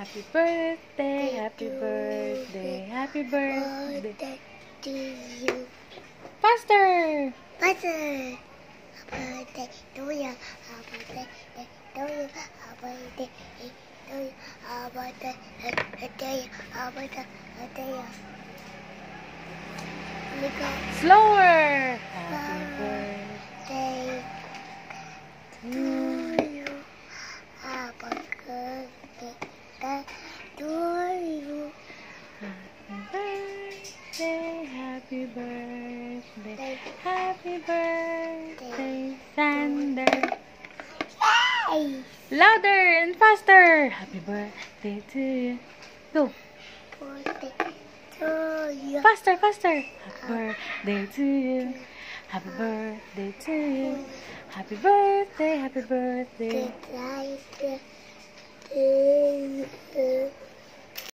Happy birthday, happy birthday, happy birthday to you. Faster! Happy birthday to you. Happy birthday to you. Happy birthday to you. Happy birthday to you. Happy birthday to you. Slower! Happy birthday to you. Happy birthday to you. Happy birthday, happy birthday, Sander. Yay! Louder and faster! Happy birthday to you. Go! Birthday to you. Faster, faster! Happy birthday to you. Happy birthday to you. Happy birthday, happy birthday. Good night to you.